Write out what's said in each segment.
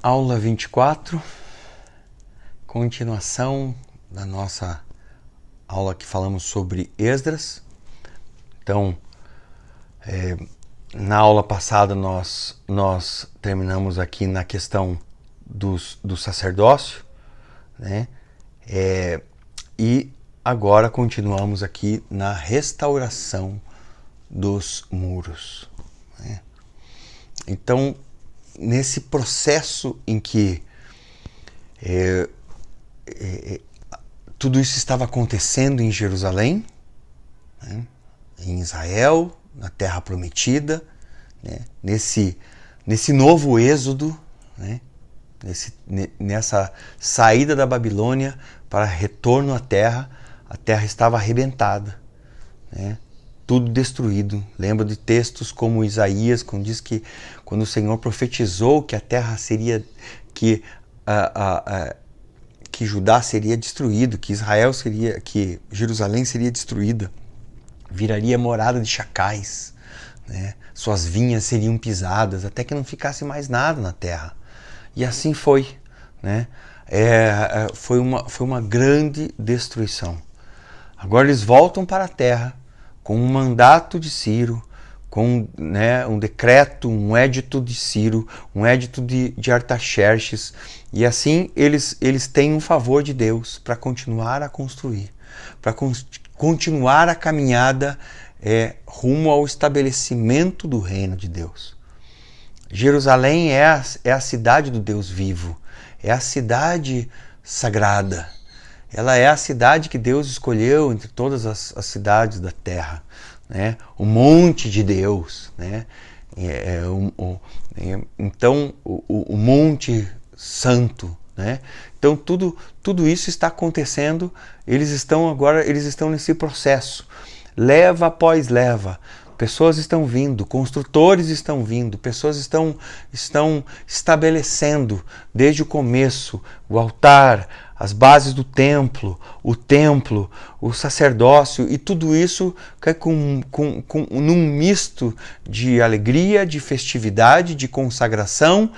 Aula 24, continuação da nossa aula que falamos sobre Esdras. Então, na aula passada nós terminamos aqui na questão do sacerdócio, né? E agora continuamos aqui na restauração dos muros, né? Então, nesse processo em que tudo isso estava acontecendo em Jerusalém, né, em Israel, na Terra Prometida, né, nesse novo êxodo, né, nessa saída da Babilônia para retorno à Terra, a Terra estava arrebentada, né, tudo destruído. Lembra de textos como Isaías, quando diz que quando o Senhor profetizou que a terra seria, que Judá seria destruído, que Israel seria, que Jerusalém seria destruída, viraria morada de chacais, né? Suas vinhas seriam pisadas, até que não ficasse mais nada na terra. E assim foi, né? Foi uma grande destruição. Agora eles voltam para a terra, com um mandato de Ciro, com, né, um decreto, um édito de Ciro, um édito de Artaxerxes, e assim eles têm um favor de Deus para continuar a construir, para continuar a caminhada rumo ao estabelecimento do reino de Deus. Jerusalém é a cidade do Deus vivo, é a cidade sagrada. Ela é a cidade que Deus escolheu entre todas as cidades da terra, né? O monte de Deus, né? Então, o monte santo, né? Então, tudo isso está acontecendo. Eles estão nesse processo, leva após leva. Pessoas estão vindo, construtores estão vindo, pessoas estão estabelecendo desde o começo o altar, as bases do templo, o sacerdócio, e tudo isso num misto de alegria, de festividade, de consagração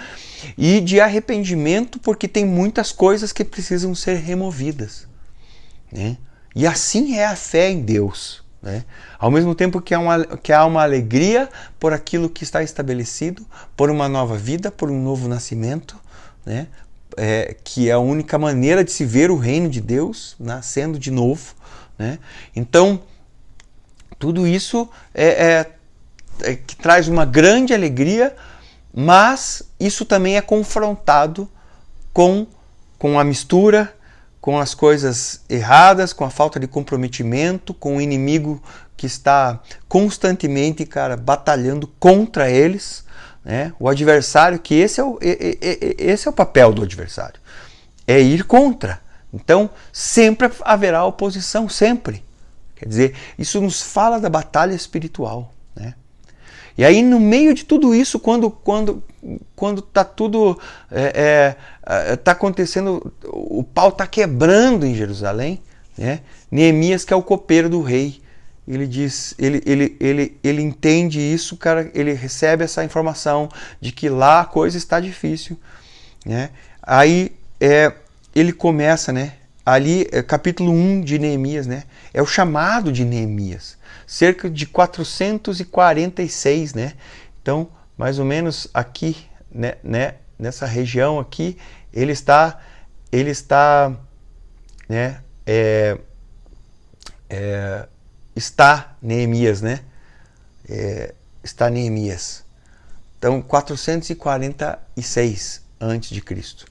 e de arrependimento, porque tem muitas coisas que precisam ser removidas, né? E assim é a fé em Deus, né? Ao mesmo tempo que há uma alegria por aquilo que está estabelecido, por uma nova vida, por um novo nascimento, né? Que é a única maneira de se ver o reino de Deus nascendo de novo, né? Então, tudo isso que traz uma grande alegria, mas isso também é confrontado com a mistura, com as coisas erradas, com a falta de comprometimento, com o inimigo que está constantemente, batalhando contra eles, né? O adversário, que esse é o papel do adversário, é ir contra. Então, sempre haverá oposição, sempre. Quer dizer, isso nos fala da batalha espiritual, né? E aí, no meio de tudo isso, quando está tudo está acontecendo, o pau está quebrando em Jerusalém, né? Neemias, que é o copeiro do rei, ele diz, ele entende isso, ele recebe essa informação de que lá a coisa está difícil, né? Aí ele começa, né? Ali, capítulo 1 de Neemias, né? É o chamado de Neemias, cerca de 446, né? Então, mais ou menos aqui, né? Nessa região aqui, ele está, né? Está Neemias, né? Está Neemias. Então, 446 antes de Cristo.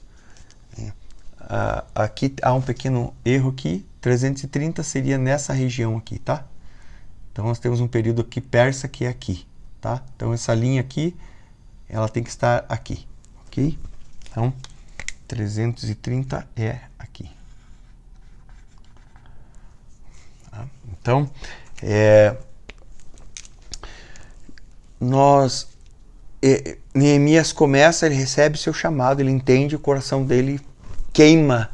Aqui há um pequeno erro aqui. 330 seria nessa região aqui, tá? Então, nós temos um período aqui persa que é aqui, tá? Então, essa linha aqui, ela tem que estar aqui, ok? Então, 330 é aqui. Então, Neemias começa, ele recebe seu chamado, ele entende, o coração dele queima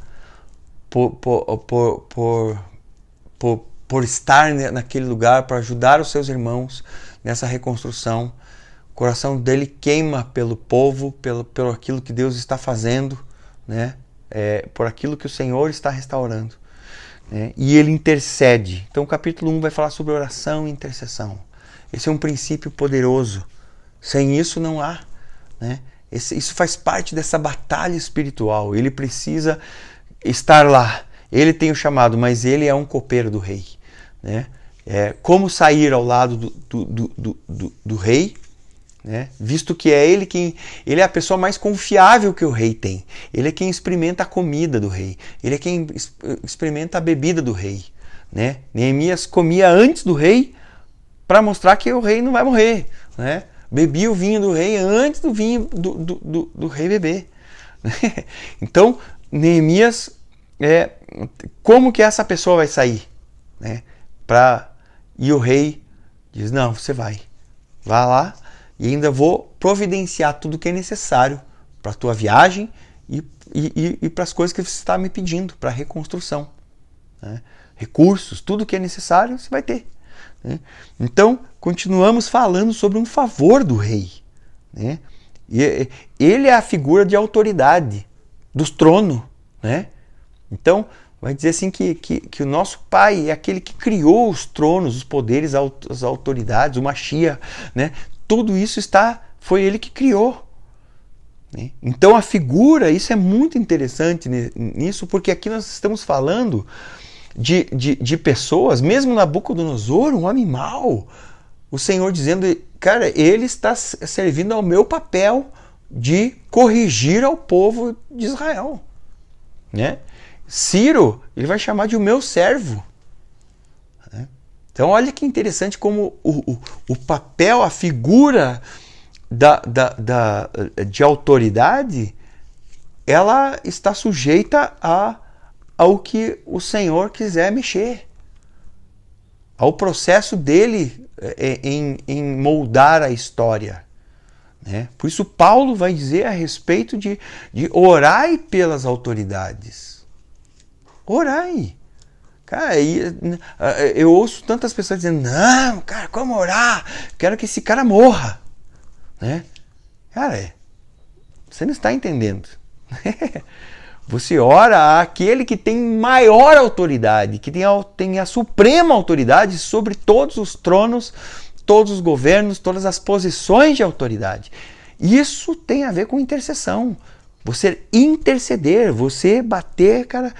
por estar naquele lugar, para ajudar os seus irmãos nessa reconstrução. coração dele queima pelo povo, pelo aquilo que Deus está fazendo, né? Por aquilo que o Senhor está restaurando. Né? E ele intercede. Então o capítulo 1 vai falar sobre oração e intercessão. Esse é um princípio poderoso. Sem isso não há. Né? Isso faz parte dessa batalha espiritual. Ele precisa estar lá. Ele tem o chamado, mas ele é um copeiro do rei. Né? Como sair ao lado do rei, né? Visto que ele é a pessoa mais confiável que o rei tem. Ele é quem experimenta a comida do rei. Ele é quem experimenta a bebida do rei. Né? Neemias comia antes do rei para mostrar que o rei não vai morrer. Né? Bebia o vinho do rei antes do vinho do rei beber. Então, Neemias, como que essa pessoa vai sair? Né? E o rei diz, não, você vai. Vá lá. E ainda vou providenciar tudo que é necessário para a tua viagem e para as coisas que você está me pedindo, para a reconstrução. Né? Recursos, tudo que é necessário você vai ter. Né? Então, continuamos falando sobre um favor do rei. Né? E ele é a figura de autoridade dos tronos. Né? Então, vai dizer assim que o nosso pai é aquele que criou os tronos, os poderes, as autoridades, o Mashiach, né? Tudo isso foi ele que criou. Né? Então a figura, isso é muito interessante nisso, porque aqui nós estamos falando de pessoas, mesmo Nabucodonosor, um homem mau, o Senhor dizendo, cara, ele está servindo ao meu papel de corrigir ao povo de Israel. Né? Ciro, ele vai chamar de o meu servo. Né? Então olha que interessante como o papel, a figura de autoridade, ela está sujeita ao que o Senhor quiser mexer. Ao processo dele em moldar a história. Né? Por isso Paulo vai dizer a respeito de orai pelas autoridades. Orai. Cara, eu ouço tantas pessoas dizendo, não, cara, como orar? Quero que esse cara morra. Né? Cara, você não está entendendo. Você ora àquele que tem maior autoridade, que tem a suprema autoridade sobre todos os tronos, todos os governos, todas as posições de autoridade. Isso tem a ver com intercessão. Você interceder, você bater, cara,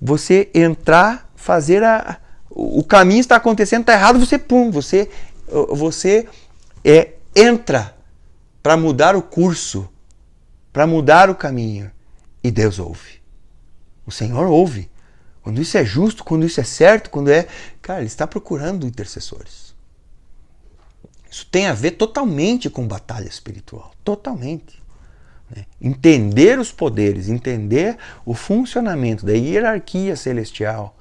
você entrar, fazer o caminho está acontecendo, está errado, você entra para mudar o curso, para mudar o caminho. E Deus ouve. O Senhor ouve. Quando isso é justo, quando isso é certo, cara, Ele está procurando intercessores. Isso tem a ver totalmente com batalha espiritual. Totalmente. Entender os poderes, entender o funcionamento da hierarquia celestial.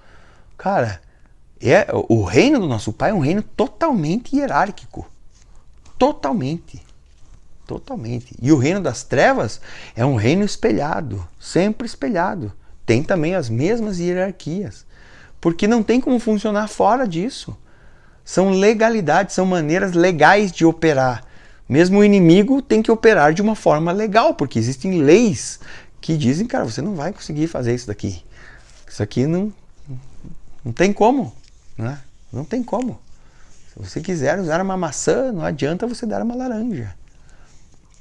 Cara, o reino do nosso Pai é um reino totalmente hierárquico. Totalmente. Totalmente. E o reino das trevas é um reino espelhado, sempre espelhado. Tem também as mesmas hierarquias. Porque não tem como funcionar fora disso. São legalidades, são maneiras legais de operar. Mesmo o inimigo tem que operar de uma forma legal, porque existem leis que dizem, cara, você não vai conseguir fazer isso daqui. Isso aqui não tem como. Né? Não tem como. Se você quiser usar uma maçã, não adianta você dar uma laranja.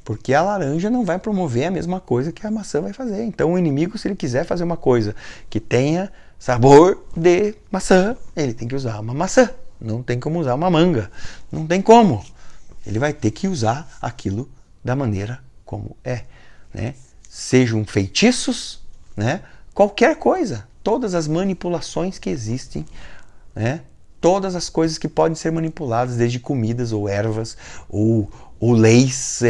Porque a laranja não vai promover a mesma coisa que a maçã vai fazer. Então o inimigo, se ele quiser fazer uma coisa que tenha sabor de maçã, ele tem que usar uma maçã. Não tem como usar uma manga. Não tem como. Ele vai ter que usar aquilo da maneira como é. Né? Sejam feitiços, né? Qualquer coisa. Todas as manipulações que existem, né? Todas as coisas que podem ser manipuladas, desde comidas ou ervas, ou leis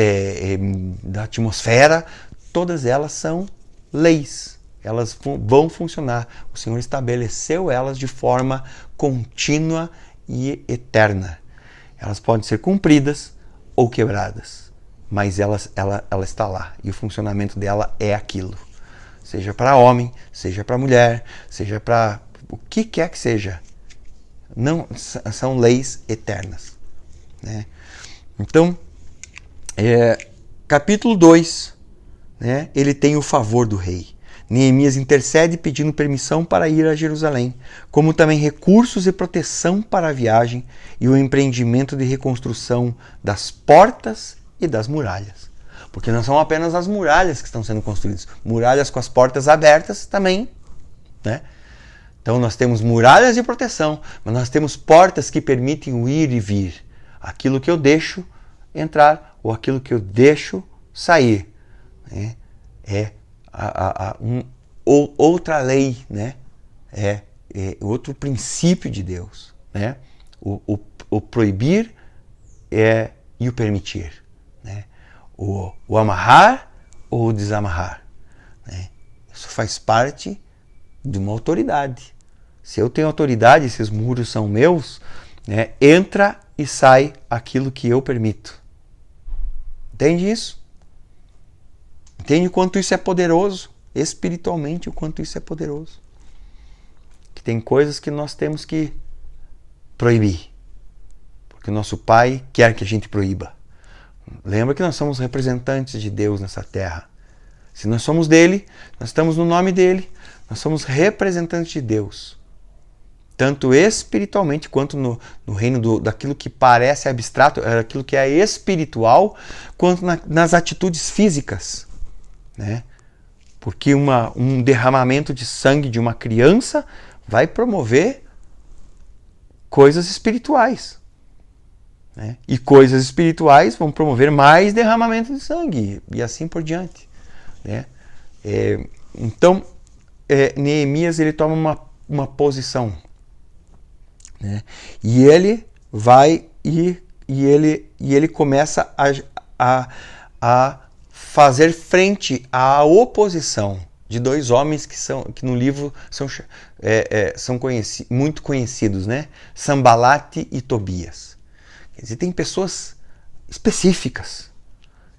da atmosfera, todas elas são leis. Elas vão funcionar. O Senhor estabeleceu elas de forma contínua e eterna. Elas podem ser cumpridas ou quebradas, mas ela está lá e o funcionamento dela é aquilo. Seja para homem, seja para mulher, seja para o que quer que seja. Não, são leis eternas. Né? Então, capítulo 2, né, ele tem o favor do rei. Neemias intercede pedindo permissão para ir a Jerusalém, como também recursos e proteção para a viagem e o empreendimento de reconstrução das portas e das muralhas. Porque não são apenas as muralhas que estão sendo construídas, muralhas com as portas abertas também, né? Então nós temos muralhas de proteção, mas nós temos portas que permitem o ir e vir. Aquilo que eu deixo entrar ou aquilo que eu deixo sair, né? Outra lei, né? É outro princípio de Deus, né? O proibir e o permitir, né? O amarrar ou o desamarrar, né? Isso faz parte de uma autoridade. Se eu tenho autoridade, esses muros são meus, né? Entra e sai aquilo que eu permito. Entende isso? Entende o quanto isso é poderoso? Espiritualmente, o quanto isso é poderoso. Que tem coisas que nós temos que proibir. Porque o nosso Pai quer que a gente proíba. Lembra que nós somos representantes de Deus nessa terra. Se nós somos dele, nós estamos no nome dele, nós somos representantes de Deus. Tanto espiritualmente quanto no reino daquilo que parece abstrato, aquilo que é espiritual, quanto nas atitudes físicas, né? Porque um derramamento de sangue de uma criança vai promover coisas espirituais, né? E coisas espirituais vão promover mais derramamento de sangue e assim por diante, né? Então, Neemias ele toma uma posição, né? E ele vai e ele começa a fazer frente à oposição de dois homens que no livro são muito conhecidos, né? Sanbalate e Tobias. Quer dizer, tem pessoas específicas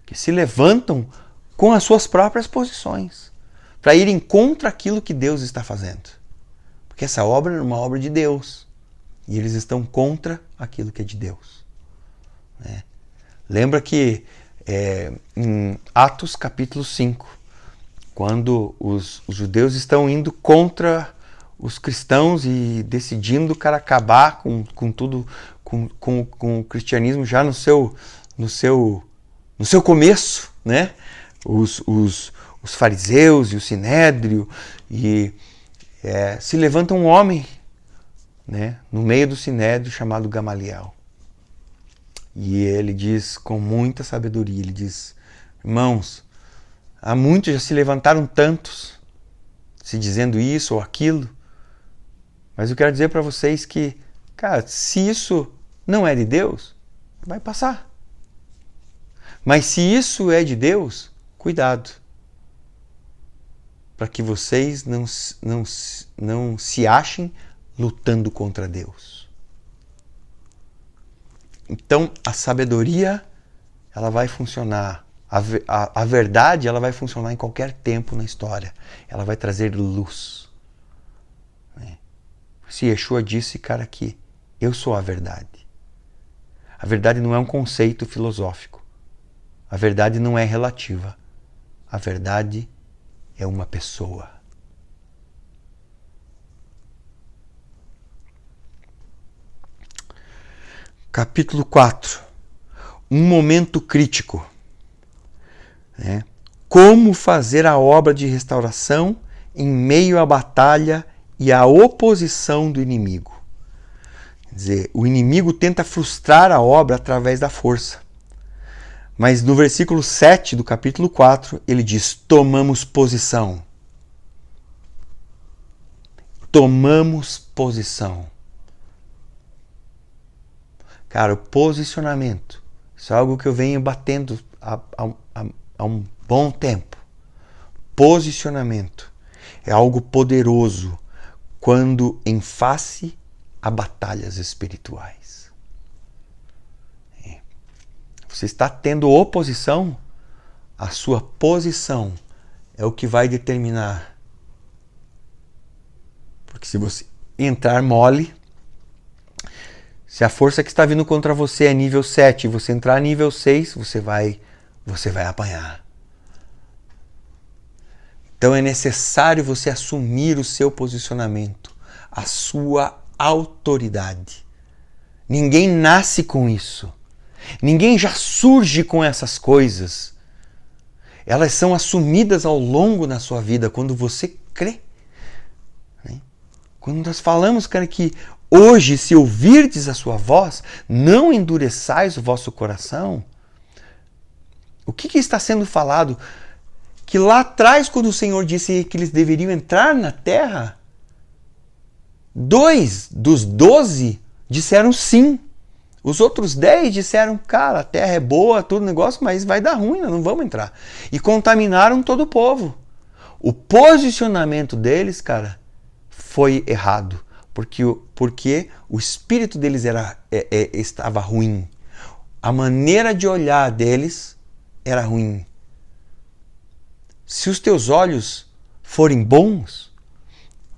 que se levantam com as suas próprias posições para irem contra aquilo que Deus está fazendo. Porque essa obra é uma obra de Deus e eles estão contra aquilo que é de Deus, né? Lembra que em Atos capítulo 5, quando os judeus estão indo contra os cristãos e decidindo acabar com tudo, com o cristianismo já no seu começo, né? Os fariseus e o sinédrio, e se levanta um homem, né, no meio do sinédrio chamado Gamaliel. E ele diz com muita sabedoria, ele diz: irmãos, há muitos já se levantaram tantos, se dizendo isso ou aquilo, mas eu quero dizer para vocês que, cara, se isso não é de Deus, vai passar. Mas se isso é de Deus, cuidado, para que vocês não se achem lutando contra Deus. Então, a sabedoria, ela vai funcionar. A verdade, ela vai funcionar em qualquer tempo na história. Ela vai trazer luz, né? Se Yeshua disse, cara, que eu sou a verdade. A verdade não é um conceito filosófico. A verdade não é relativa. A verdade é uma pessoa. Capítulo 4. Um momento crítico, né? Como fazer a obra de restauração em meio à batalha e à oposição do inimigo. Quer dizer, o inimigo tenta frustrar a obra através da força. Mas no versículo 7 do capítulo 4, ele diz: tomamos posição. Tomamos posição. Cara, o posicionamento, isso é algo que eu venho batendo há um bom tempo. Posicionamento é algo poderoso quando em face a batalhas espirituais. Você está tendo oposição, a sua posição é o que vai determinar. Porque se você entrar mole, Se a força que está vindo contra você é nível 7 e você entrar nível 6, você vai apanhar. Então é necessário você assumir o seu posicionamento, a sua autoridade. Ninguém nasce com isso. Ninguém já surge com essas coisas. Elas são assumidas ao longo da sua vida quando você crê. Quando nós falamos, cara, que hoje, se ouvirdes a sua voz, não endureçais o vosso coração. O que está sendo falado? Que lá atrás, quando o Senhor disse que eles deveriam entrar na terra, 2 dos 12 disseram sim. Os outros 10 disseram, cara, a terra é boa, todo negócio, mas vai dar ruim, nós não vamos entrar. E contaminaram todo o povo. O posicionamento deles, cara, foi errado. Porque o espírito deles estava ruim. A maneira de olhar deles era ruim. Se os teus olhos forem bons,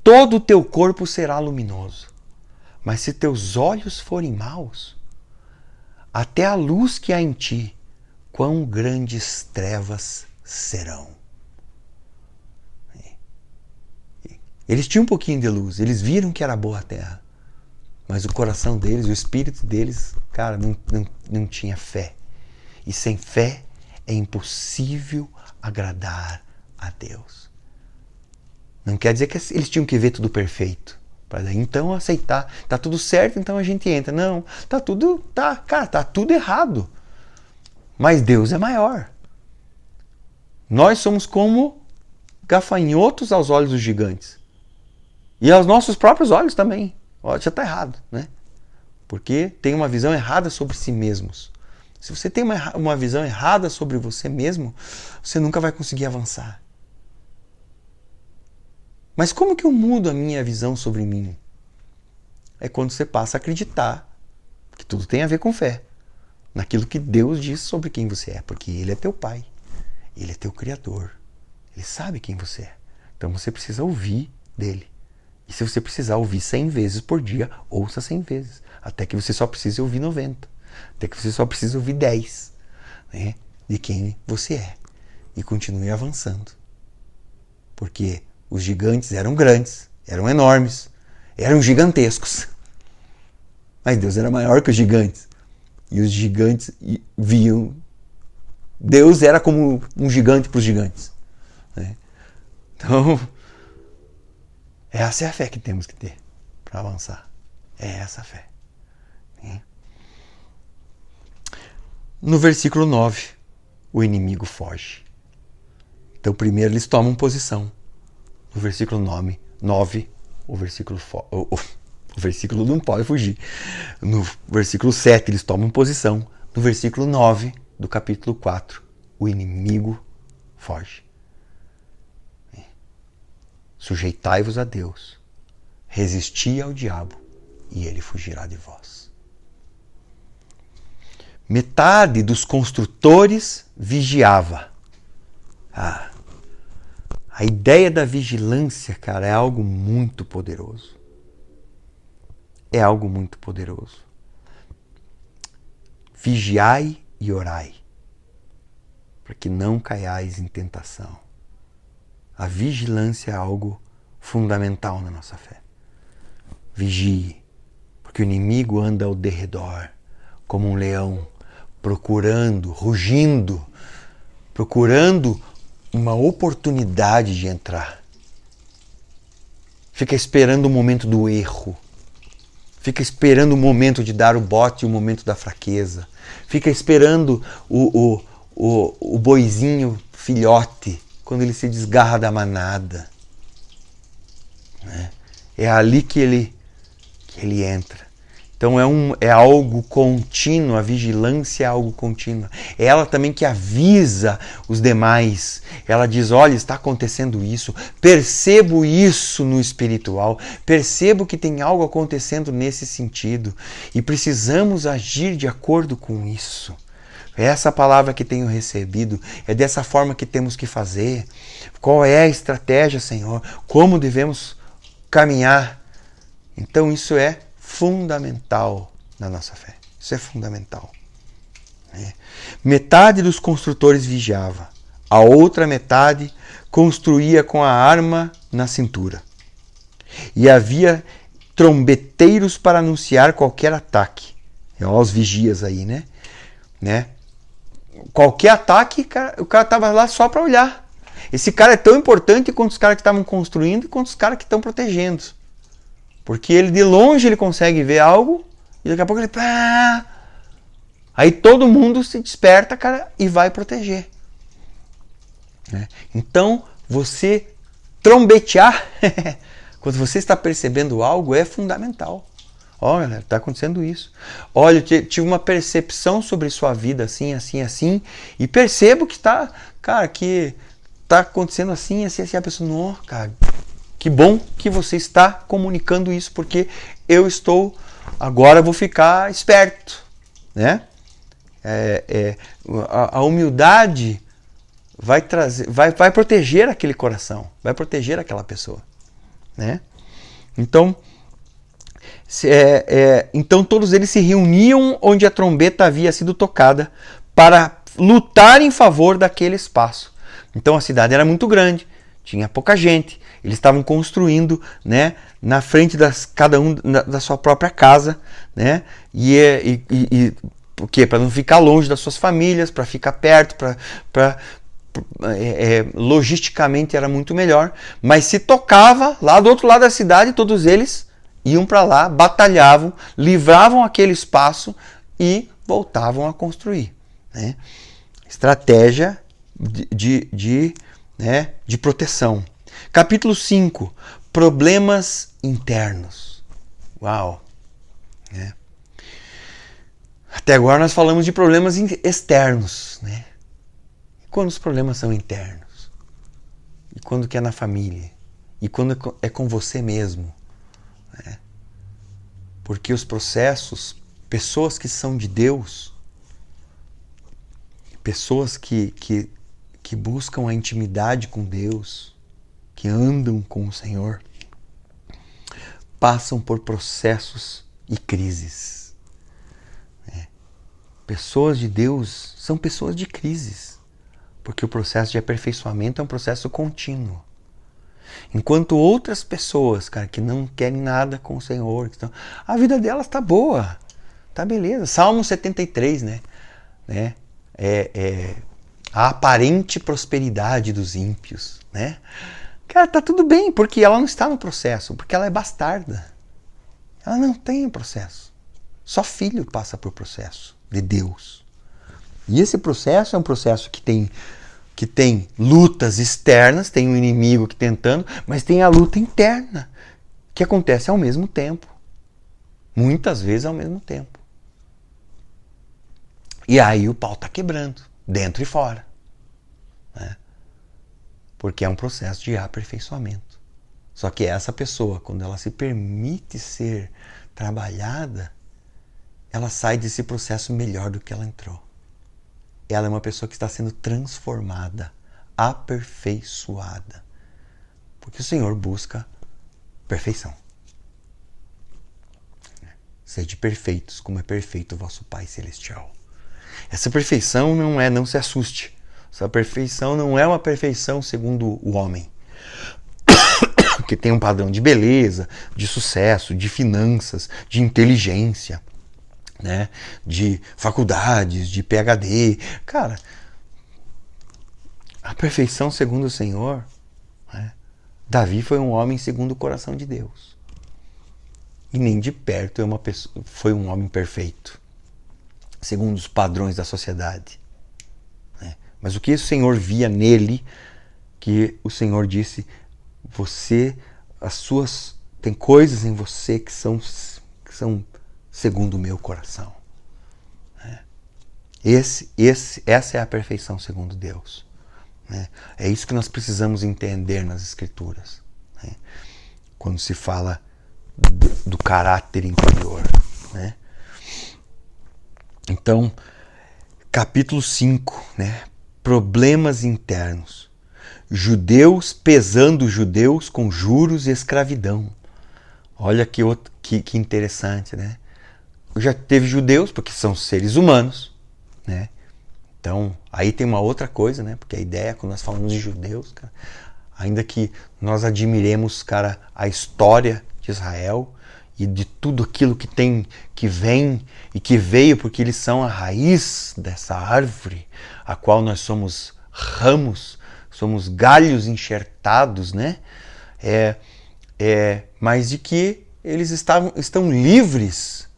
todo o teu corpo será luminoso. Mas se teus olhos forem maus, até a luz que há em ti, quão grandes trevas serão. Eles tinham um pouquinho de luz, eles viram que era boa a terra. Mas o coração deles, o espírito deles, cara, não tinha fé. E sem fé é impossível agradar a Deus. Não quer dizer que eles tinham que ver tudo perfeito. Para então aceitar, tá tudo certo, então a gente entra. Não, tá tudo errado. Mas Deus é maior. Nós somos como gafanhotos aos olhos dos gigantes. E aos nossos próprios olhos também. Olha, já está errado, né? Porque tem uma visão errada sobre si mesmos. Se você tem uma visão errada sobre você mesmo, você nunca vai conseguir avançar. Mas como que eu mudo a minha visão sobre mim? É quando você passa a acreditar que tudo tem a ver com fé. Naquilo que Deus diz sobre quem você é. Porque Ele é teu Pai. Ele é teu Criador. Ele sabe quem você é. Então você precisa ouvir dele. E se você precisar ouvir 100 vezes por dia, ouça 100 vezes. Até que você só precise ouvir 90. Até que você só precise ouvir 10. Né, de quem você é. E continue avançando. Porque os gigantes eram grandes, eram enormes, eram gigantescos. Mas Deus era maior que os gigantes. E os gigantes viam... Deus era como um gigante para os gigantes. Né? Então... essa é a fé que temos que ter para avançar. É essa a fé. No versículo 9, o inimigo foge. Então, primeiro eles tomam posição. No versículo 9, o versículo não pode fugir. No versículo 7, eles tomam posição. No versículo 9 do capítulo 4, o inimigo foge. Sujeitai-vos a Deus, resisti ao diabo, e ele fugirá de vós. Metade dos construtores vigiava. A ideia da vigilância, cara, é algo muito poderoso. É algo muito poderoso. Vigiai e orai, para que não caiais em tentação. A vigilância é algo fundamental na nossa fé. Vigie, porque o inimigo anda ao derredor, como um leão, procurando, rugindo, procurando uma oportunidade de entrar. Fica esperando o momento do erro. Fica esperando o momento de dar o bote e o momento da fraqueza. Fica esperando o boizinho filhote, quando ele se desgarra da manada. Né? É ali que ele entra. Então é algo contínuo, a vigilância é algo contínuo. É ela também que avisa os demais. Ela diz, olha, está acontecendo isso, percebo isso no espiritual, percebo que tem algo acontecendo nesse sentido e precisamos agir de acordo com isso. É essa palavra que tenho recebido, é dessa forma que temos que fazer. Qual é a estratégia, Senhor? Como devemos caminhar? Então isso é fundamental na nossa fé. Isso é fundamental. Né? Metade dos construtores vigiava, a outra metade construía com a arma na cintura. E havia trombeteiros para anunciar qualquer ataque. Olha os vigias aí, né? Qualquer ataque, o cara estava lá só para olhar. Esse cara é tão importante quanto os caras que estavam construindo e quanto os caras que estão protegendo. Porque ele de longe ele consegue ver algo e daqui a pouco ele... Pá! Aí todo mundo se desperta, cara, e vai proteger. Né? Então, você trombetear, quando você está percebendo algo, é fundamental. Olha, galera, está acontecendo isso. Olha, eu tive uma percepção sobre sua vida assim, assim, assim, e percebo que está, cara, que está acontecendo assim, assim, assim. A pessoa, não, cara, que bom que você está comunicando isso, porque eu estou, agora vou ficar esperto, né? A humildade vai trazer, vai proteger aquele coração, vai proteger aquela pessoa, né? Então, então todos eles se reuniam onde a trombeta havia sido tocada para lutar em favor daquele espaço. Então a cidade era muito grande, tinha pouca gente, eles estavam construindo, né, na frente cada um da sua própria casa, né, e o quê? Para não ficar longe das suas famílias, para ficar perto, logisticamente era muito melhor, mas se tocava lá do outro lado da cidade, todos eles iam para lá, batalhavam, livravam aquele espaço e voltavam a construir. Né? Estratégia de proteção. Capítulo 5. Problemas internos. Uau! Né? Até agora nós falamos de problemas externos. Né? E quando os problemas são internos? E quando que é na família? E quando é com você mesmo? Né? Porque os processos, pessoas que são de Deus, pessoas que buscam a intimidade com Deus, que andam com o Senhor, passam por processos e crises. Né? Pessoas de Deus são pessoas de crises, porque o processo de aperfeiçoamento é um processo contínuo. Enquanto outras pessoas, cara, que não querem nada com o Senhor, a vida delas está boa, tá beleza. Salmo 73, né? A aparente prosperidade dos ímpios, né? Cara, tá tudo bem, porque ela não está no processo, porque ela é bastarda. Ela não tem processo. Só filho passa por processo de Deus. E esse processo é um processo que tem lutas externas, tem um inimigo que tentando, mas tem a luta interna, que acontece ao mesmo tempo. Muitas vezes ao mesmo tempo. E aí o pau tá quebrando, dentro e fora. Né? Porque é um processo de aperfeiçoamento. Só que essa pessoa, quando ela se permite ser trabalhada, ela sai desse processo melhor do que ela entrou. Ela é uma pessoa que está sendo transformada, aperfeiçoada. Porque o Senhor busca perfeição. Sede perfeitos, como é perfeito o vosso Pai Celestial. Essa perfeição não se assuste. Essa perfeição não é uma perfeição segundo o homem. Que tem um padrão de beleza, de sucesso, de finanças, de inteligência, né? De faculdades, de PhD. Cara, a perfeição segundo o Senhor, né? Davi foi um homem segundo o coração de Deus. E nem de perto foi um homem perfeito, segundo os padrões da sociedade. Né? Mas o que o Senhor via nele, que o Senhor disse, tem coisas em você que são segundo o meu coração. Né? Essa é a perfeição segundo Deus. Né? É isso que nós precisamos entender nas Escrituras. Né? Quando se fala do caráter interior. Né? Então, capítulo 5, né? Problemas internos. Judeus pesando judeus com juros e escravidão. Olha que interessante, né? já teve judeus, porque são seres humanos, né? Então, aí tem uma outra coisa, né? Porque a ideia, quando nós falamos de judeus, cara, ainda que nós admiremos, cara, a história de Israel e de tudo aquilo que tem, que vem e que veio, porque eles são a raiz dessa árvore, a qual nós somos ramos, somos galhos enxertados, né? Mas de que eles estão livres,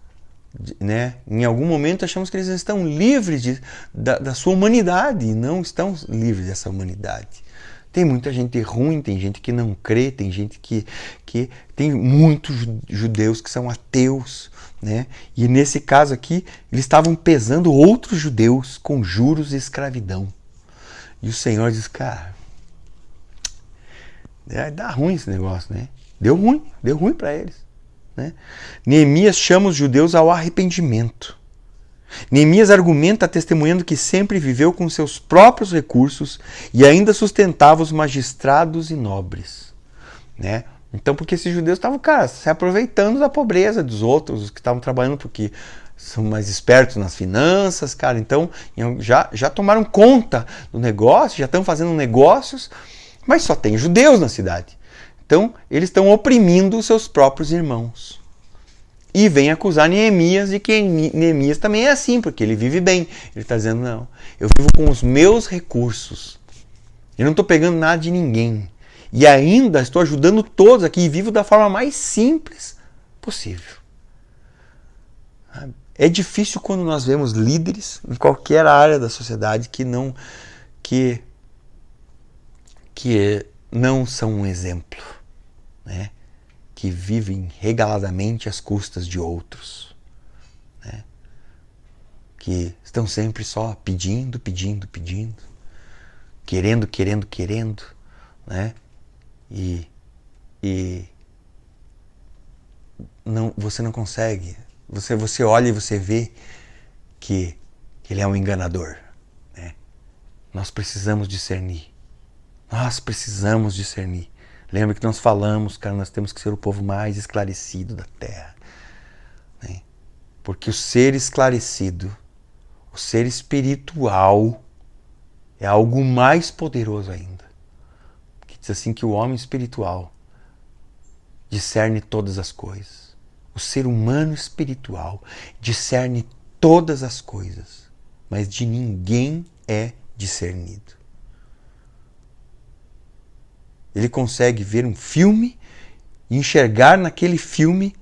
né? Em algum momento achamos que eles estão livres da sua humanidade e não estão livres dessa humanidade. Tem muita gente ruim, tem gente que não crê, tem gente que tem muitos judeus que são ateus, né? E nesse caso aqui, eles estavam pesando outros judeus com juros e escravidão. E o Senhor diz, cara, dá ruim esse negócio, né? Deu ruim para eles, né? Neemias chama os judeus ao arrependimento. Neemias argumenta testemunhando que sempre viveu com seus próprios recursos e ainda sustentava os magistrados e nobres, né? Então, porque esses judeus estavam, cara, se aproveitando da pobreza dos outros, os que estavam trabalhando porque são mais espertos nas finanças, cara. Então, já tomaram conta do negócio, já estão fazendo negócios, mas só tem judeus na cidade. Então, eles estão oprimindo os seus próprios irmãos. E vem acusar Neemias de que Neemias também é assim, porque ele vive bem. Ele está dizendo, não, eu vivo com os meus recursos. Eu não estou pegando nada de ninguém. E ainda estou ajudando todos aqui e vivo da forma mais simples possível. É difícil quando nós vemos líderes em qualquer área da sociedade que não são um exemplo, né? Que vivem regaladamente às custas de outros, né? Que estão sempre só pedindo, querendo, né? E não, você não consegue. Você olha e você vê que ele é um enganador, né? Nós precisamos discernir. Lembra que nós falamos, cara, nós temos que ser o povo mais esclarecido da terra, né? Porque o ser esclarecido, o ser espiritual, é algo mais poderoso ainda. Que diz assim que o homem espiritual discerne todas as coisas. O ser humano espiritual discerne todas as coisas, mas de ninguém é discernido. Ele consegue ver um filme e enxergar naquele filme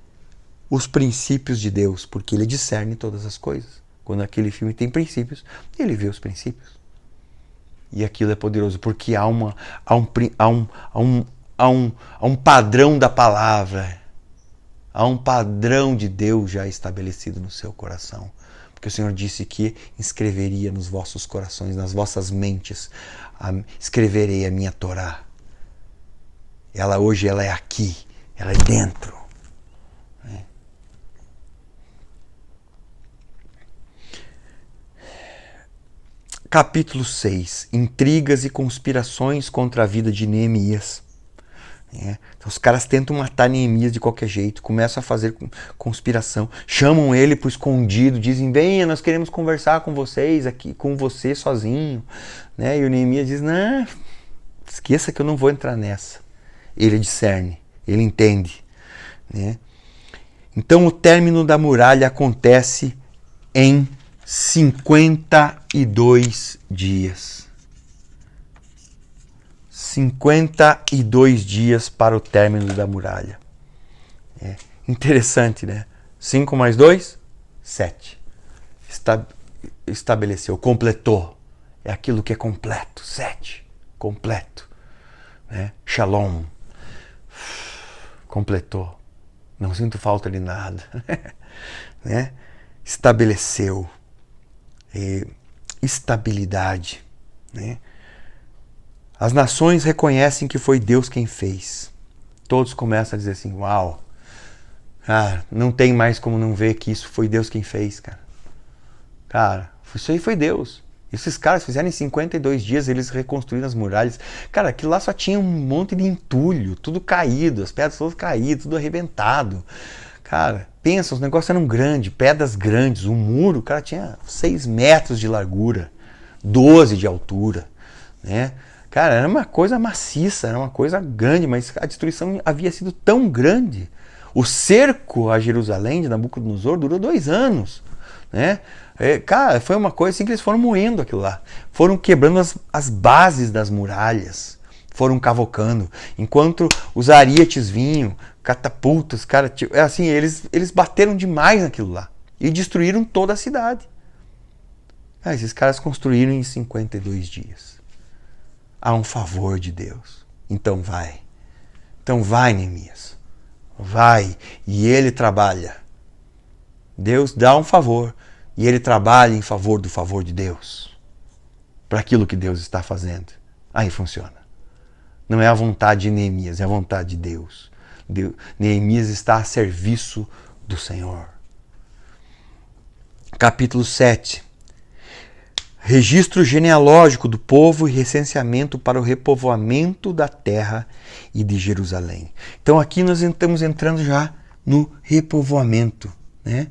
os princípios de Deus, porque ele discerne todas as coisas. Quando aquele filme tem princípios, ele vê os princípios. E aquilo é poderoso, porque há um padrão da palavra, há um padrão de Deus já estabelecido no seu coração. Porque o Senhor disse que escreveria nos vossos corações, nas vossas mentes, escreverei a minha Torá. Hoje ela é aqui, ela é dentro. Né? Capítulo 6. Intrigas e conspirações contra a vida de Neemias. Então, os caras tentam matar Neemias de qualquer jeito, começam a fazer conspiração, chamam ele para o escondido, dizem, venha, nós queremos conversar com vocês, aqui com você sozinho. Né? E o Neemias diz, não, esqueça que eu não vou entrar nessa. Ele discerne, ele entende, né? Então o término da muralha acontece em 52 dias. 52 dias para o término da muralha. Interessante, né? 5 mais 2, 7. Estabeleceu, completou. É aquilo que é completo, 7. Completo. Né? Shalom. Completou. Não sinto falta de nada. Né? Estabeleceu. Estabilidade. Né? As nações reconhecem que foi Deus quem fez. Todos começam a dizer assim, uau, cara, não tem mais como não ver que isso foi Deus quem fez, cara. Cara, isso aí foi Deus. Esses caras fizeram em 52 dias, eles reconstruíram as muralhas. Cara, aquilo lá só tinha um monte de entulho, tudo caído, as pedras todas caídas, tudo arrebentado. Cara, pensa, os negócios eram grandes, pedras grandes, um muro, cara, tinha 6 metros de largura, 12 de altura, né? Cara, era uma coisa maciça, era uma coisa grande, mas a destruição havia sido tão grande. O cerco a Jerusalém de Nabucodonosor durou 2 anos, né? Cara, foi uma coisa assim que eles foram moendo aquilo lá. Foram quebrando as bases das muralhas, foram cavocando. Enquanto os arietes vinham, catapultas, cara, assim, eles bateram demais naquilo lá e destruíram toda a cidade. Esses caras construíram em 52 dias. Há um favor de Deus. Então vai. Então vai, Neemias. Vai. E ele trabalha. Deus dá um favor. E ele trabalha em favor do favor de Deus. Para aquilo que Deus está fazendo. Aí funciona. Não é a vontade de Neemias, é a vontade de Deus. Neemias está a serviço do Senhor. Capítulo 7. Registro genealógico do povo e recenseamento para o repovoamento da terra e de Jerusalém. Então aqui nós estamos entrando já no repovoamento, né?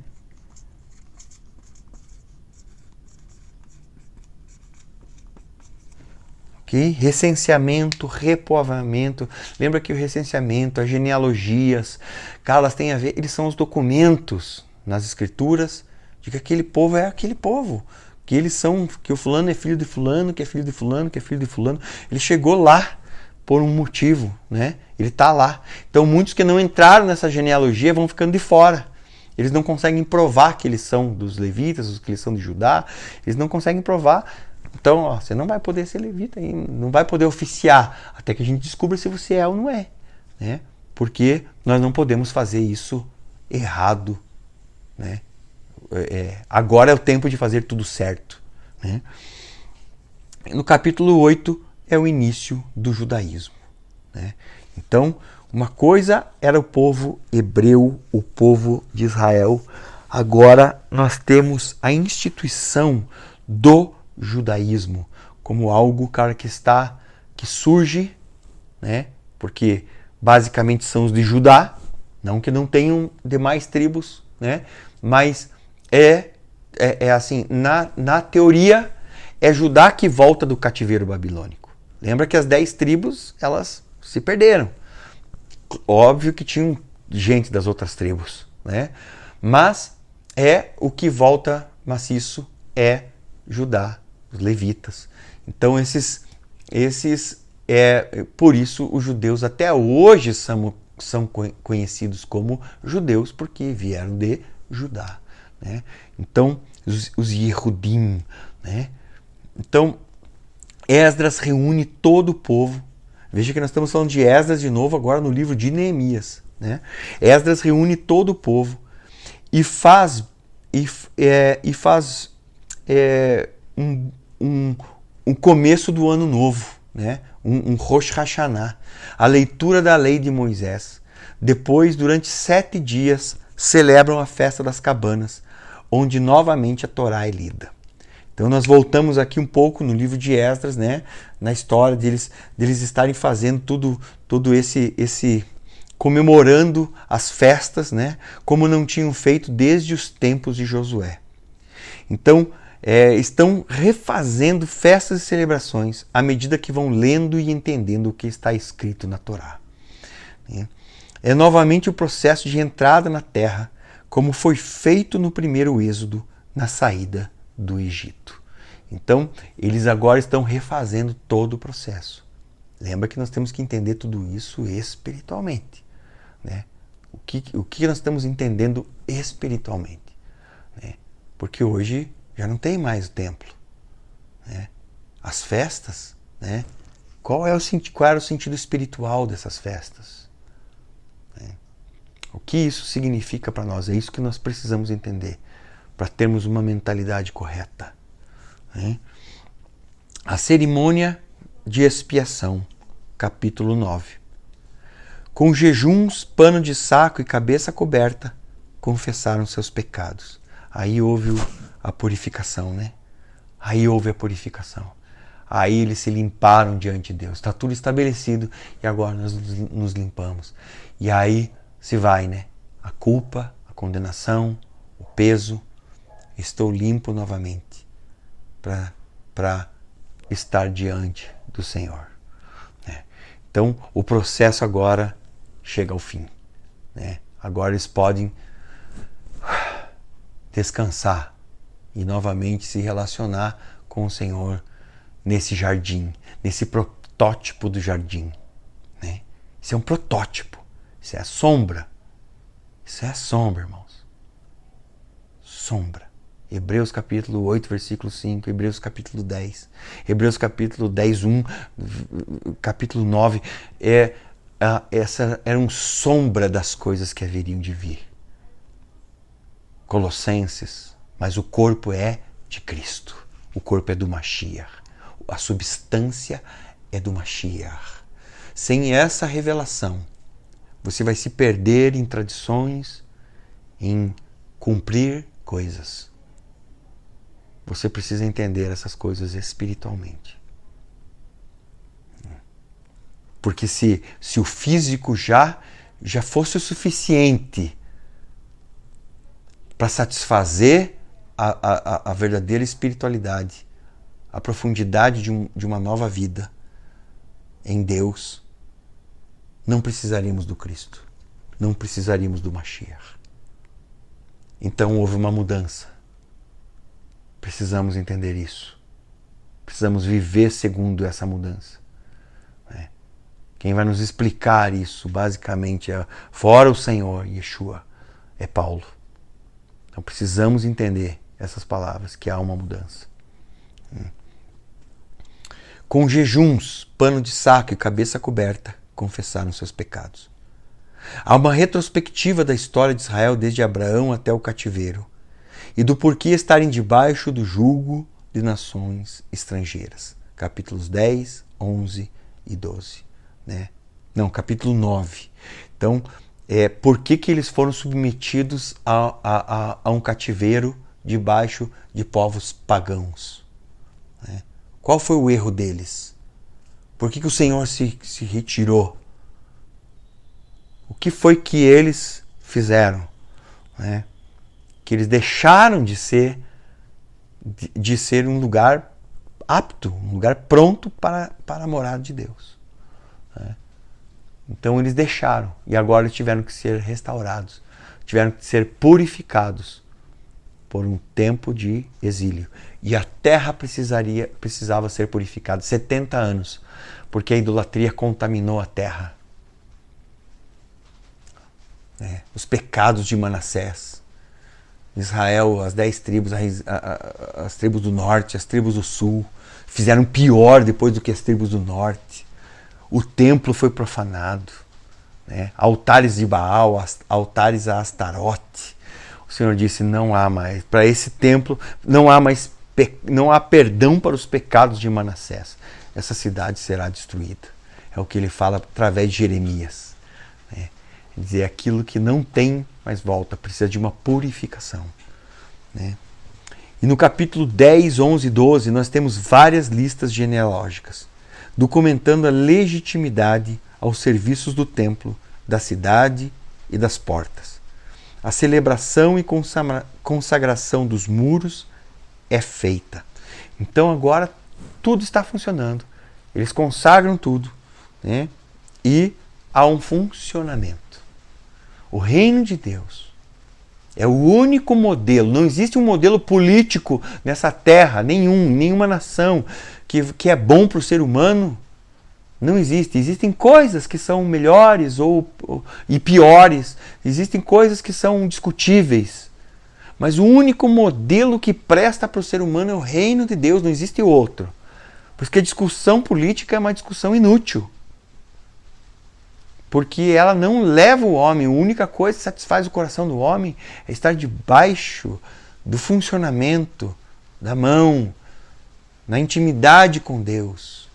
Okay? Recenseamento, repovoamento. Lembra que o recenseamento, as genealogias, cara, elas têm a ver, eles são os documentos nas escrituras de que aquele povo é aquele povo. Que eles são, que o fulano é filho de fulano, que é filho de fulano, que é filho de fulano. Ele chegou lá por um motivo, né? Ele está lá. Então muitos que não entraram nessa genealogia vão ficando de fora. Eles não conseguem provar que eles são dos levitas, que eles são de Judá. Eles não conseguem provar. Então, ó, você não vai poder ser levita, não vai poder oficiar até que a gente descubra se você é ou não é, né? Porque nós não podemos fazer isso errado, né? Agora é o tempo de fazer tudo certo, né? No capítulo 8 é o início do judaísmo, né? Então, uma coisa era o povo hebreu, o povo de Israel. Agora nós temos a instituição do judaísmo como algo, cara, que surge, né? Porque basicamente são os de Judá, não que não tenham demais tribos, né? Mas é assim, na teoria, é Judá que volta do cativeiro babilônico. Lembra que as 10 tribos, elas se perderam. Óbvio que tinham gente das outras tribos, né? Mas o que volta maciço é Judá, os levitas. Então por isso os judeus até hoje são conhecidos como judeus, porque vieram de Judá, né? Então, os Yehudim, né? Então, Esdras reúne todo o povo. Veja que nós estamos falando de Esdras de novo agora no livro de Neemias, né? Esdras reúne todo o povo e faz um começo do ano novo, né? Um Rosh Hashanah, a leitura da lei de Moisés. Depois, durante 7 dias, celebram a festa das cabanas, onde novamente a Torá é lida. Então nós voltamos aqui um pouco no livro de Esdras, né? Na história deles estarem fazendo tudo esse comemorando as festas, né? Como não tinham feito desde os tempos de Josué. Então estão refazendo festas e celebrações à medida que vão lendo e entendendo o que está escrito na Torá. É novamente o processo de entrada na terra, como foi feito no primeiro êxodo, na saída do Egito. Então, eles agora estão refazendo todo o processo. Lembra que nós temos que entender tudo isso espiritualmente, né? O que nós estamos entendendo espiritualmente, né? Porque hoje já não tem mais o templo, né? As festas, né? Qual era o sentido espiritual dessas festas? O que isso significa para nós? É isso que nós precisamos entender para termos uma mentalidade correta, né? A cerimônia de expiação, capítulo 9. Com jejuns, pano de saco e cabeça coberta, confessaram seus pecados. Aí houve a purificação, né? Aí houve a purificação. Aí eles se limparam diante de Deus. Está tudo estabelecido e agora nós nos limpamos. E aí se vai, né? A culpa condenação, o peso. Estou limpo novamente para estar diante do Senhor. Então, o processo agora chega ao fim. Agora eles podem descansar e novamente se relacionar com o Senhor nesse jardim, nesse protótipo do jardim. Isso é um protótipo, isso é a sombra. Isso é a sombra, irmãos. Sombra. Hebreus capítulo 8, versículo 5, Hebreus capítulo 10, Hebreus capítulo 10, 1, capítulo 9, essa era uma sombra das coisas que haveriam de vir. Colossenses, mas o corpo é de Cristo, o corpo é do Mashiach, a substância é do Mashiach. Sem essa revelação, você vai se perder em tradições, em cumprir coisas. Você precisa entender essas coisas espiritualmente. Porque se o físico já fosse o suficiente para satisfazer a verdadeira espiritualidade, a profundidade de uma nova vida em Deus, não precisaríamos do Cristo, não precisaríamos do Mashiach. Então houve uma mudança. Precisamos entender isso. Precisamos viver segundo essa mudança. Quem vai nos explicar isso, basicamente, fora o Senhor, Yeshua, é Paulo. Então precisamos entender essas palavras, que há uma mudança. Com jejuns, pano de saco e cabeça coberta, confessaram seus pecados. Há uma retrospectiva da história de Israel desde Abraão até o cativeiro e do porquê estarem debaixo do jugo de nações estrangeiras. Capítulos 10, 11 e 12. Não, capítulo 9. Então, por que eles foram submetidos a um cativeiro debaixo de povos pagãos? Qual foi o erro deles? Por que o Senhor se retirou? O que foi que eles fizeram? Que eles deixaram de ser um lugar apto, um lugar pronto para a morada de Deus. Então eles deixaram e agora eles tiveram que ser restaurados, tiveram que ser purificados por um tempo de exílio. E a terra precisava ser purificada, 70 anos, porque a idolatria contaminou a terra. Os pecados de Manassés. Israel, as 10 tribos, as tribos do norte, as tribos do sul, fizeram pior depois do que as tribos do norte. O templo foi profanado. Altares de Baal, altares a Astarote. O Senhor disse, não há mais, para esse templo, não há perdão para os pecados de Manassés. Essa cidade será destruída. É o que ele fala através de Jeremias. Dizer, aquilo que não tem mais volta, precisa de uma purificação. E no capítulo 10, 11 e 12, nós temos várias listas genealógicas, documentando a legitimidade aos serviços do templo, da cidade e das portas. A celebração e consagração dos muros é feita. Então agora tudo está funcionando. Eles consagram tudo, e há um funcionamento. O reino de Deus é o único modelo. Não existe um modelo político nessa terra, nenhuma nação que é bom para o ser humano. Não existe. Existem coisas que são melhores e piores. Existem coisas que são discutíveis. Mas o único modelo que presta para o ser humano é o reino de Deus. Não existe outro. Porque a discussão política é uma discussão inútil. Porque ela não leva o homem. A única coisa que satisfaz o coração do homem é estar debaixo do funcionamento da mão, na intimidade com Deus,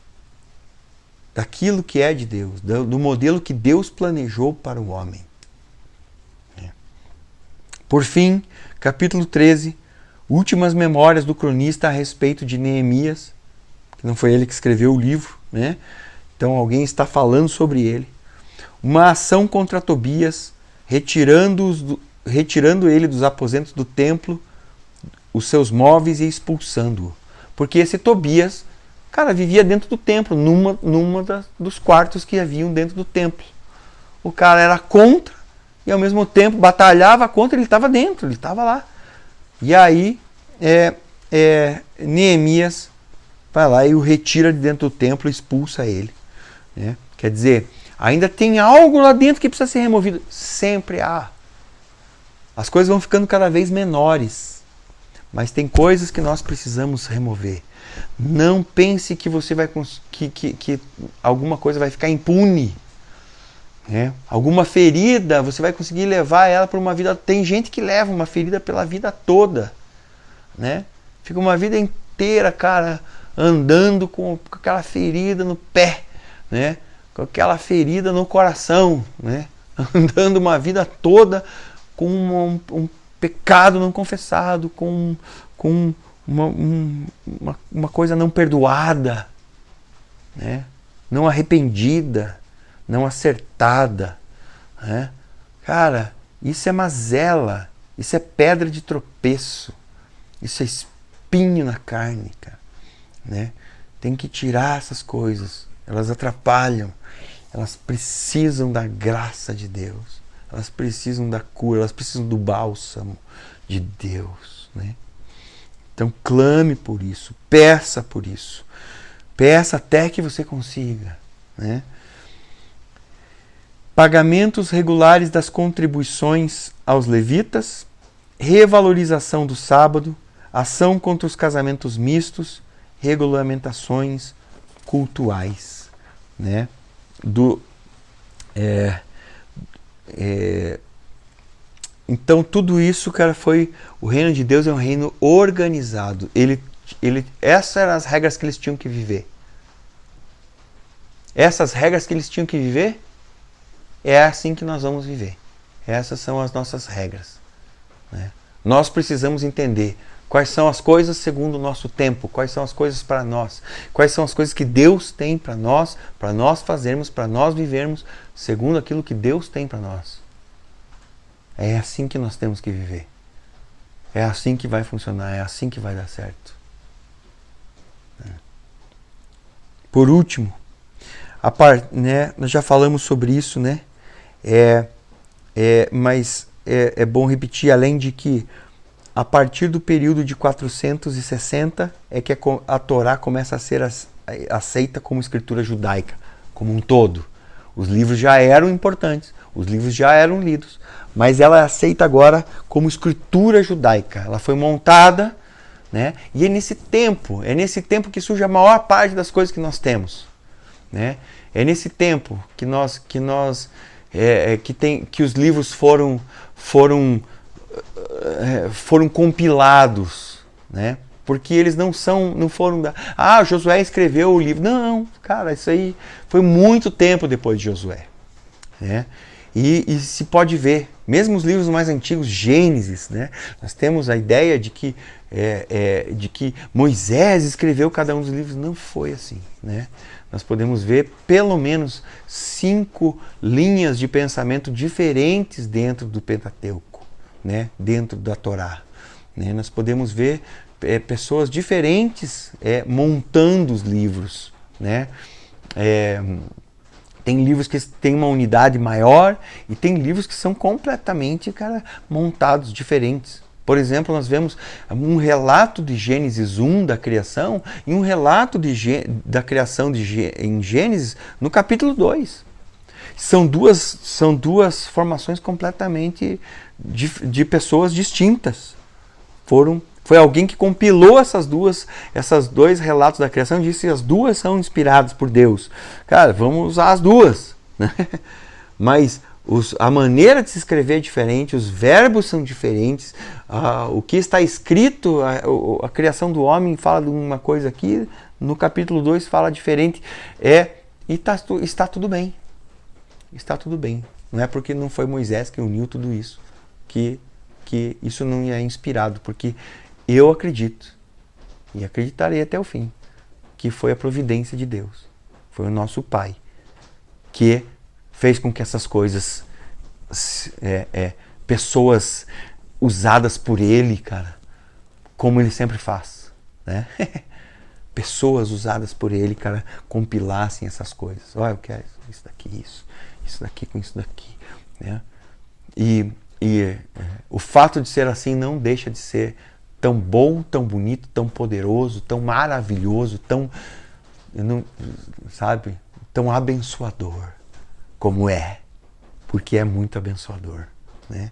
daquilo que é de Deus, do modelo que Deus planejou para o homem. Por fim, capítulo 13, últimas memórias do cronista a respeito de Neemias, que não foi ele que escreveu o livro, Então alguém está falando sobre ele. Uma ação contra Tobias, retirando-os retirando ele dos aposentos do templo, os seus móveis e expulsando-o. Porque esse Tobias, cara, vivia dentro do templo, dos quartos que haviam dentro do templo. O cara era contra e ao mesmo tempo batalhava contra, ele estava dentro, ele estava lá. E aí Neemias vai lá e o retira de dentro do templo e expulsa ele. Né? Quer dizer, ainda tem algo lá dentro que precisa ser removido. Sempre há. As coisas vão ficando cada vez menores. Mas tem coisas que nós precisamos remover. Não pense que você vai que alguma coisa vai ficar impune. Né? Alguma ferida, você vai conseguir levar ela por uma vida. Tem gente que leva uma ferida pela vida toda. Né? Fica uma vida inteira, cara, andando com aquela ferida no pé, né? Com aquela ferida no coração, né? Andando uma vida toda com um pecado não confessado, com uma coisa não perdoada, né? Não arrependida, não acertada. Né? Cara, isso é mazela, isso é pedra de tropeço, isso é espinho na carne, cara. Né? Tem que tirar essas coisas, elas atrapalham, elas precisam da graça de Deus, elas precisam da cura, elas precisam do bálsamo de Deus. Né? Então clame por isso, peça até que você consiga. Né? Pagamentos regulares das contribuições aos levitas, revalorização do sábado, ação contra os casamentos mistos, regulamentações cultuais. Né? Então tudo isso, cara, foi... O reino de Deus é um reino organizado. Essas eram as regras que eles tinham que viver. Essas regras que eles tinham que viver, é assim que nós vamos viver. Essas são as nossas regras. Né? Nós precisamos entender quais são as coisas segundo o nosso tempo, quais são as coisas para nós, quais são as coisas que Deus tem para nós fazermos, para nós vivermos segundo aquilo que Deus tem para nós. É assim que nós temos que viver. É assim que vai funcionar, é assim que vai dar certo. Por último, né, nós já falamos sobre isso, né? Mas é bom repetir, além de que a partir do período de 460 é que a Torá começa a ser aceita como escritura judaica, como um todo. Os livros já eram importantes, os livros já eram lidos, mas ela é aceita agora como escritura judaica. Ela foi montada, né? E é nesse tempo que surge a maior parte das coisas que nós temos. Né? É nesse tempo que que os livros foram compilados, né? Porque eles não foram Josué escreveu o livro. Não, cara, isso aí foi muito tempo depois de Josué. Né? E se pode ver, mesmo os livros mais antigos, Gênesis, né? Nós temos a ideia de que Moisés escreveu cada um dos livros. Não foi assim. Né? Nós podemos ver pelo menos 5 linhas de pensamento diferentes dentro do Pentateuco, né? Dentro da Torá. Né? Nós podemos ver pessoas diferentes montando os livros. Né? Tem livros que têm uma unidade maior e tem livros que são completamente, cara, montados diferentes. Por exemplo, nós vemos um relato de Gênesis 1 da criação e um relato da criação em Gênesis no capítulo 2. São duas formações completamente de pessoas distintas. Foi alguém que compilou esses dois relatos da criação e disse que as duas são inspiradas por Deus. Cara, vamos usar as duas. Né? Mas a maneira de se escrever é diferente, os verbos são diferentes, o que está escrito, a criação do homem fala de uma coisa aqui, no capítulo 2 fala diferente, e está tudo bem. Está tudo bem. Não é porque não foi Moisés que uniu tudo isso, que isso não é inspirado, porque eu acredito, e acreditarei até o fim, que foi a providência de Deus, foi o nosso Pai, que fez com que essas coisas pessoas usadas por Ele, cara, como Ele sempre faz, né? Pessoas usadas por Ele, cara, compilassem essas coisas. Olha, eu quero isso daqui, isso daqui com isso daqui, né? E o fato de ser assim não deixa de ser tão bom, tão bonito, tão poderoso, tão maravilhoso, tão, não, sabe, tão abençoador como é, porque é muito abençoador, né?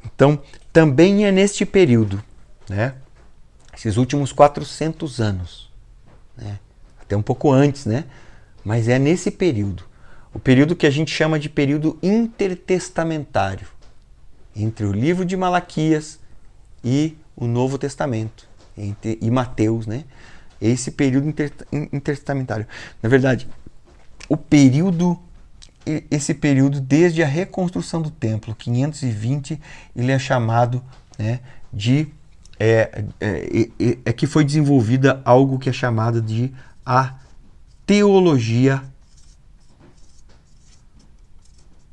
Então, também é neste período, né, esses últimos 400 anos, né, até um pouco antes, né, mas é nesse período, o período que a gente chama de período intertestamentário, entre o livro de Malaquias e o Novo Testamento, e Mateus, né? Esse período intertestamentário. Na verdade, esse período desde a reconstrução do templo, 520, ele é chamado, né, de... que foi desenvolvida algo que é chamado de a teologia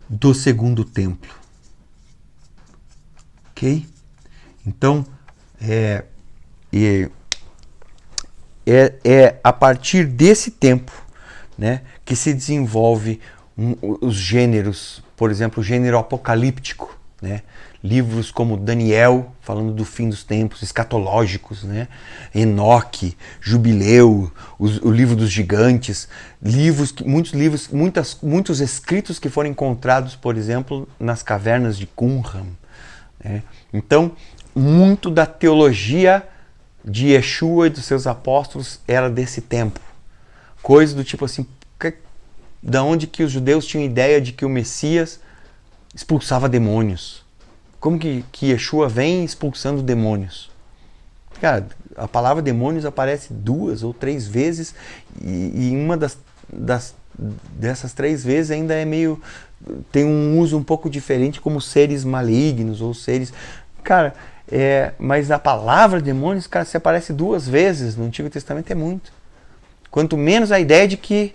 do Segundo Templo. Ok? Então, é a partir desse tempo, né, que se desenvolve os gêneros, por exemplo, o gênero apocalíptico, né? Livros como Daniel, falando do fim dos tempos, escatológicos, né? Enoque, Jubileu, o livro dos gigantes, muitos escritos que foram encontrados, por exemplo, nas cavernas de Qumran, né? Então, muito da teologia de Yeshua e dos seus apóstolos era desse tempo. Coisa do tipo assim, da onde que os judeus tinham ideia de que o Messias expulsava demônios. Como que Yeshua vem expulsando demônios? Cara, a palavra demônios aparece 2 ou 3 vezes e uma dessas 3 vezes ainda é meio... tem um uso um pouco diferente, como seres malignos ou seres... Cara, mas a palavra demônios, cara, se aparece 2 vezes no Antigo Testamento é muito. Quanto menos a ideia de que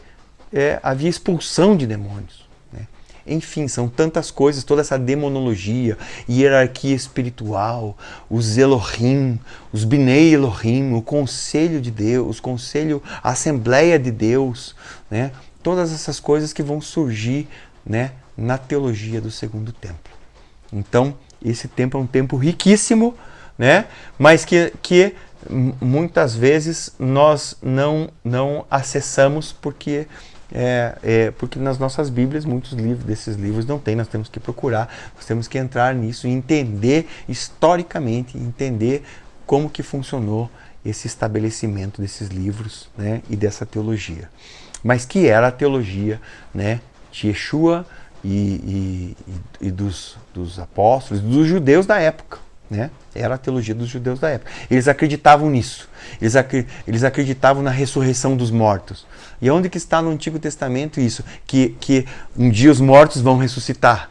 havia expulsão de demônios, né? Enfim, são tantas coisas, toda essa demonologia, hierarquia espiritual, os Elohim, os Binei Elohim, o conselho de Deus, a Assembleia de Deus, né? Todas essas coisas que vão surgir, né, na teologia do Segundo Templo. Então, esse tempo é um tempo riquíssimo, né? Mas que muitas vezes nós não acessamos porque nas nossas Bíblias muitos desses livros não tem, nós temos que procurar, nós temos que entrar nisso e entender historicamente, entender como que funcionou esse estabelecimento desses livros, né, e dessa teologia. Mas que era a teologia, né, de Yeshua e dos apóstolos, dos judeus da época, né? Era a teologia dos judeus da época. Eles acreditavam nisso. Eles acreditavam na ressurreição dos mortos. E onde que está no Antigo Testamento isso? Que um dia os mortos vão ressuscitar.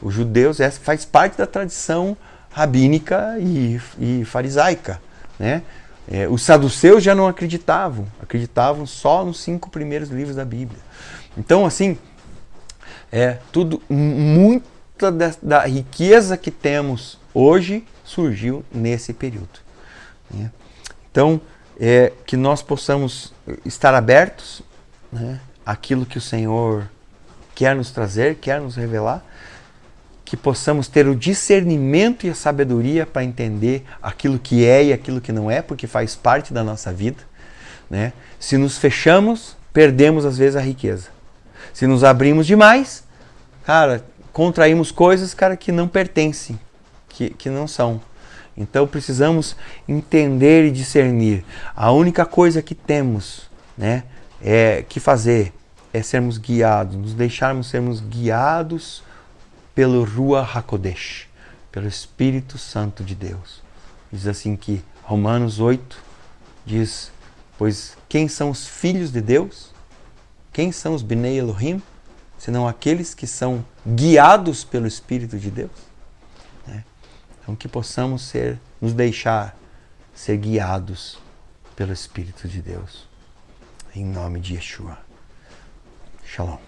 Os judeus, essa faz parte da tradição rabínica e farisaica, né? Os saduceus já não acreditavam. Acreditavam só nos 5 primeiros livros da Bíblia. Então, assim, muita da riqueza que temos hoje surgiu nesse período, né? Então, que nós possamos estar abertos, né, àquilo que o Senhor quer nos trazer, quer nos revelar, que possamos ter o discernimento e a sabedoria para entender aquilo que é e aquilo que não é, porque faz parte da nossa vida, né? Se nos fechamos, perdemos às vezes a riqueza. Se nos abrimos demais, cara, contraímos coisas, cara, que não pertencem, que não são. Então precisamos entender e discernir. A única coisa que temos, né, que fazer é sermos guiados, nos deixarmos sermos guiados pelo Ruach HaKodesh, pelo Espírito Santo de Deus. Diz assim que Romanos 8 diz, pois quem são os filhos de Deus? Quem são os Binei Elohim? Senão aqueles que são guiados pelo Espírito de Deus, né? Então que possamos nos deixar ser guiados pelo Espírito de Deus. Em nome de Yeshua. Shalom.